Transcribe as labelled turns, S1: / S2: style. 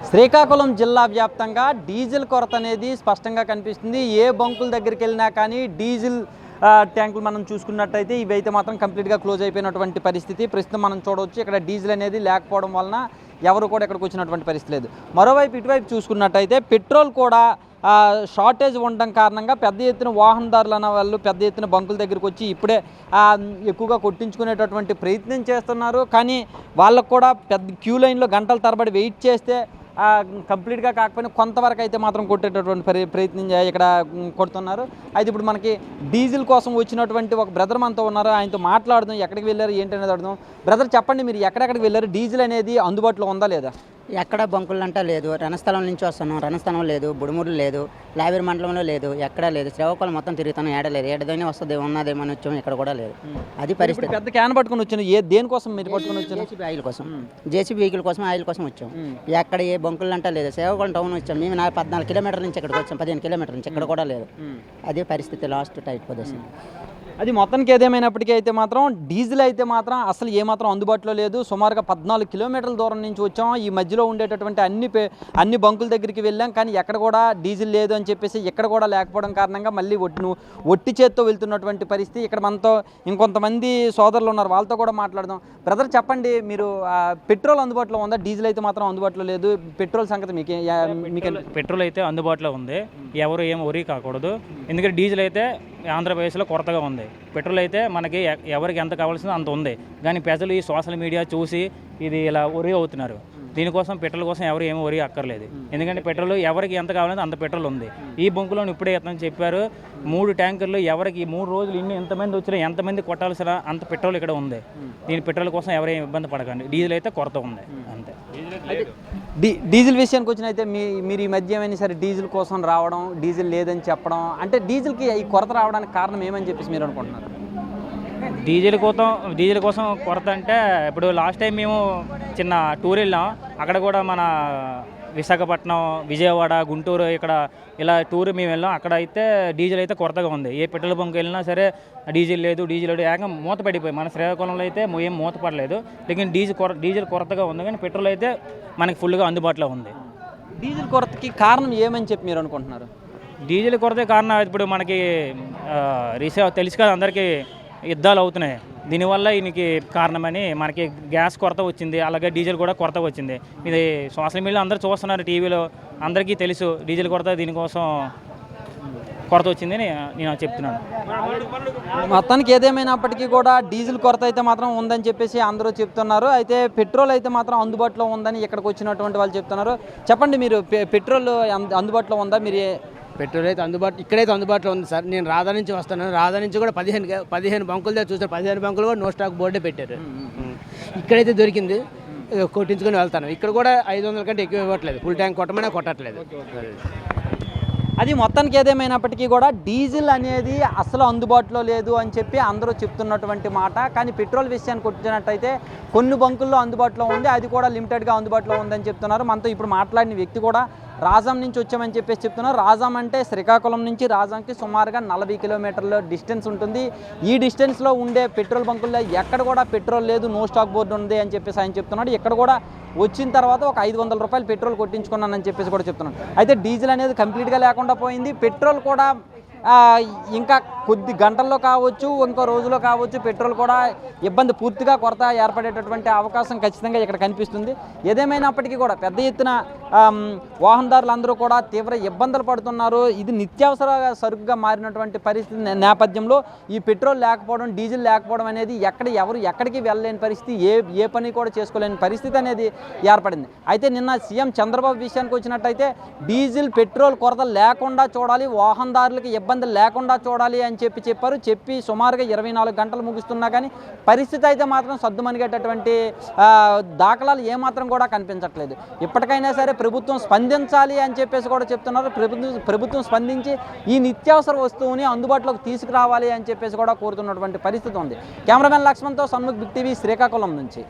S1: శ్రీకాకుళం జిల్లా వ్యాప్తంగా డీజిల్ కొరత అనేది స్పష్టంగా కనిపిస్తుంది. ఏ బంకుల దగ్గరికి వెళ్ళినా కానీ డీజిల్ ట్యాంకులు మనం చూసుకున్నట్టయితే ఇవైతే మాత్రం కంప్లీట్గా క్లోజ్ అయిపోయినటువంటి పరిస్థితి ప్రస్తుతం మనం చూడవచ్చు. ఇక్కడ డీజిల్ అనేది లేకపోవడం వలన ఎవరు కూడా ఇక్కడికి వచ్చినటువంటి పరిస్థితి లేదు. మరోవైపు ఇటువైపు చూసుకున్నట్టయితే పెట్రోల్ కూడా షార్టేజ్ ఉండడం కారణంగా పెద్ద ఎత్తున వాహనదారులు అన్న వాళ్ళు పెద్ద ఎత్తున బంకుల దగ్గరికి వచ్చి ఇప్పుడే ఎక్కువగా కొట్టించుకునేటటువంటి ప్రయత్నం చేస్తున్నారు. కానీ వాళ్ళకు కూడా పెద్ద క్యూ లైన్లో గంటల తరబడి వెయిట్ చేస్తే కంప్లీట్గా కాకపోయినా కొంతవరకు అయితే మాత్రం కొట్టేటటువంటి ప్రయత్నం ఇక్కడ కొడుతున్నారు. అయితే ఇప్పుడు మనకి డీజిల్ కోసం వచ్చినటువంటి ఒక బ్రదర్ మనతో ఉన్నారు. ఆయనతో మాట్లాడుదాం, ఎక్కడికి వెళ్ళారు ఏంటనేది అడుగుదాం. బ్రదర్ చెప్పండి, మీరు ఎక్కడెక్కడికి వెళ్ళారు? డీజిల్ అనేది అందుబాటులో ఉందా లేదా?
S2: ఎక్కడ బంకులంటా లేదు. రణస్థలం నుంచి వస్తున్నాం, రణస్థలం లేదు, బుడుమూరు లేదు, లావేరు మండలంలో లేదు, ఎక్కడా లేదు. శ్రీకాకుళం మొత్తం తిరుగుతాను, ఏడలేదు. ఏడదైనా వస్తుంది ఉన్నదేమని వచ్చాం, ఇక్కడ కూడా లేదు. అది పరిస్థితి.
S1: పెద్ద క్యాన్ పట్టుకుని వచ్చాను. దేనికోసం మీరు పట్టుకుని వచ్చాను?
S2: జేసీబీ ఆయిల్ కోసం, జేసీబీ వెహికల్ కోసం, ఆయిల్ కోసం వచ్చాం. ఎక్కడ ఏ బంకులంటా లేదు. శ్రీకాకుళం టౌన్ వచ్చాం మేము. 14 కిలోమీటర్ల నుంచి ఇక్కడికి వచ్చాం, 15 కిలోమీటర్ల నుంచి, ఇక్కడ కూడా లేదు. అదే పరిస్థితి. లాస్ట్ టైట్ ప్రదేశం
S1: అది. మొత్తానికి ఏదేమైనప్పటికీ అయితే మాత్రం డీజిల్ అయితే మాత్రం అసలు ఏమాత్రం అందుబాటులో లేదు. సుమారుగా 14 కిలోమీటర్ల దూరం నుంచి వచ్చాం. ఈ మధ్యలో ఉండేటటువంటి అన్ని బంకుల దగ్గరికి వెళ్ళాం, కానీ ఎక్కడ కూడా డీజిల్ లేదు అని చెప్పేసి ఇక్కడ కూడా లేకపోవడం కారణంగా మళ్ళీ ఒట్టి చేత్తో వెళ్తున్నటువంటి పరిస్థితి. ఇక్కడ మనతో ఇంకొంతమంది సోదరులు ఉన్నారు, వాళ్ళతో కూడా మాట్లాడదాం. బ్రదర్ చెప్పండి, మీరు పెట్రోల్ అందుబాటులో ఉందా? డీజిల్ అయితే మాత్రం అందుబాటులో లేదు. పెట్రోల్ సంగతి మీకు
S3: పెట్రోల్ అయితే అందుబాటులో ఉంది, ఎవరు ఏం వరీ కాకూడదు. ఎందుకంటే డీజిల్ అయితే ఆంధ్రప్రదేశ్లో కొరతగా ఉంది. పెట్రోల్ అయితే మనకి ఎవరికి ఎంత కావాల్సిందో అంత ఉంది. కానీ ప్రజలు ఈ సోషల్ మీడియా చూసి ఇది ఇలా వరి అవుతున్నారు. దీనికోసం పెట్రోల్ కోసం ఎవరు ఏమో వరి అక్కర్లేదు. ఎందుకంటే పెట్రోల్ ఎవరికి ఎంత కావాలంటే అంత పెట్రోల్ ఉంది. ఈ బంకులో ఇప్పుడే అతను చెప్పారు, 3 ట్యాంకర్లు ఎవరికి 3 రోజులు ఎంతమంది వచ్చినా ఎంతమంది కొట్టాల్సిన అంత పెట్రోల్ ఇక్కడ ఉంది. దీని పెట్రోల్ కోసం ఎవరేం ఇబ్బంది పడకండి. డీజిల్ అయితే కొరత ఉంది అంతే.
S1: డీజిల్ విషయానికి వచ్చిన అయితే మీరు ఈ మధ్య ఏమైనా సరే డీజిల్ కోసం రావడం, డీజిల్ లేదని చెప్పడం, అంటే డీజిల్కి ఈ కొరత రావడానికి కారణం ఏమని చెప్పేసి మీరు అనుకుంటున్నారు?
S3: డీజిల్ కోసం కొరత అంటే ఇప్పుడు లాస్ట్ టైం మేము చిన్న టూర్ వెళ్ళాం. అక్కడ కూడా మన విశాఖపట్నం, విజయవాడ, గుంటూరు ఇక్కడ ఇలా టూర్ మేము వెళ్ళాం. అక్కడ అయితే డీజిల్ అయితే కొరతగా ఉంది. ఏ పెట్రోల్ బంక్ వెళ్ళినా సరే డీజిల్ లేదు ఏకంగా మూత పడిపోయి. మన శ్రీకాకుళంలో అయితే ఏం మూత పడలేదు. లేकिन డీజిల్ కొరతగా ఉంది, కానీ పెట్రోల్ అయితే మనకి ఫుల్గా అందుబాటులో ఉంది.
S1: డీజిల్ కొరతకి కారణం ఏమని చెప్పి మీరు అనుకుంటున్నారు?
S3: డీజిల్ కొరత కారణం ఇప్పుడు మనకి తెలుసు కదా అందరికీ, యుద్ధాలు అవుతున్నాయి. దీనివల్ల ఈయనకి కారణమని మనకి గ్యాస్ కొరత వచ్చింది, అలాగే డీజిల్ కూడా కొరత వచ్చింది. ఇది సోషల్ మీడియాలో అందరూ చూస్తున్నారు, టీవీలో అందరికీ తెలుసు డీజిల్ కొరత దీనికోసం కొరత వచ్చిందని నేను చెప్తున్నాను.
S1: మొత్తానికి ఏదేమైనప్పటికీ కూడా డీజిల్ కొరత అయితే మాత్రం ఉందని చెప్పేసి అందరూ చెప్తున్నారు. అయితే పెట్రోల్ అయితే మాత్రం అందుబాటులో ఉందని ఇక్కడికి వచ్చినటువంటి వాళ్ళు చెప్తున్నారు. చెప్పండి, మీరు పెట్రోల్ అందుబాటులో ఉందా? మీరు
S4: పెట్రోల్ అయితే ఇక్కడైతే అందుబాటులో ఉంది సార్. నేను రాధా నుంచి వస్తున్నాను. రాధా నుంచి కూడా 15 బంకుల దగ్గర చూసాను. 15 బంకులు కూడా నో స్టాక్ బోర్డే పెట్టారు. ఇక్కడైతే దొరికింది, కొట్టించుకొని వెళ్తాను. ఇక్కడ కూడా 500 కంటే ఎక్కువ ఇవ్వట్లేదు. ఫుల్ ట్యాంక్ కొట్టమనే కొట్టట్లేదు.
S1: అది మొత్తానికి ఏదేమైనప్పటికీ కూడా డీజిల్ అనేది అసలు అందుబాటులో లేదు అని చెప్పి అందరూ చెప్తున్నటువంటి మాట. కానీ పెట్రోల్ విషయానికి వచ్చినట్టయితే కొన్ని బంకుల్లో అందుబాటులో ఉంది, అది కూడా లిమిటెడ్గా అందుబాటులో ఉందని చెప్తున్నారు. మనతో ఇప్పుడు మాట్లాడిన వ్యక్తి కూడా రాజాం నుంచి వచ్చామని చెప్పేసి చెప్తున్నారు. రాజాం అంటే శ్రీకాకుళం నుంచి రాజాంకి సుమారుగా 40 కిలోమీటర్ల డిస్టెన్స్ ఉంటుంది. ఈ డిస్టెన్స్లో ఉండే పెట్రోల్ బంకుల్లో ఎక్కడ కూడా పెట్రోల్ లేదు, నో స్టాక్ బోర్డు ఉంది అని చెప్పేసి ఆయన చెప్తున్నాడు. ఇక్కడ కూడా వచ్చిన తర్వాత ఒక 500 రూపాయలు పెట్రోల్ కొట్టించుకున్నానని చెప్పేసి కూడా చెప్తున్నాడు. అయితే డీజిల్ అనేది కంప్లీట్గా లేకుండా పోయింది. పెట్రోల్ కూడా ఇంకా కొద్ది గంటల్లో కావచ్చు, ఇంకో రోజులో కావచ్చు, పెట్రోల్ కూడా ఇబ్బంది పూర్తిగా కొరత ఏర్పడేటటువంటి అవకాశం ఖచ్చితంగా ఇక్కడ కనిపిస్తుంది. ఏదేమైనప్పటికీ కూడా పెద్ద ఎత్తున వాహనదారులు అందరూ కూడా తీవ్ర ఇబ్బందులు పడుతున్నారు. ఇది నిత్యావసర సరుకుగా మారినటువంటి పరిస్థితి నేపథ్యంలో ఈ పెట్రోల్ లేకపోవడం, డీజిల్ లేకపోవడం అనేది ఎవరు ఎక్కడికి వెళ్ళలేని పరిస్థితి, ఏ పని కూడా చేసుకోలేని పరిస్థితి అనేది ఏర్పడింది. అయితే నిన్న సీఎం చంద్రబాబు విషయానికి వచ్చినట్టయితే డీజిల్ పెట్రోల్ కొరత లేకుండా చూడాలి, వాహనదారులకి ఇబ్బంది లేకుండా చూడాలి అని చెప్పి సుమారుగా 24 గంటలు ముగుస్తున్నా కానీ పరిస్థితి అయితే మాత్రం సద్దుమణిగేటటువంటి దాఖలాలు ఏమాత్రం కూడా కనిపించట్లేదు. ఇప్పటికైనా సరే ప్రభుత్వం స్పందించాలి అని చెప్పేసి కూడా చెప్తున్నారు. ప్రభుత్వం స్పందించి ఈ నిత్యావసర వస్తువుని అందుబాటులోకి తీసుకురావాలి అని చెప్పేసి కూడా కోరుతున్నటువంటి పరిస్థితి ఉంది. కెమెరామెన్ లక్ష్మణ్తో సన్ముఖ్, బిగ్ టీవీ, శ్రీకాకుళం నుంచి.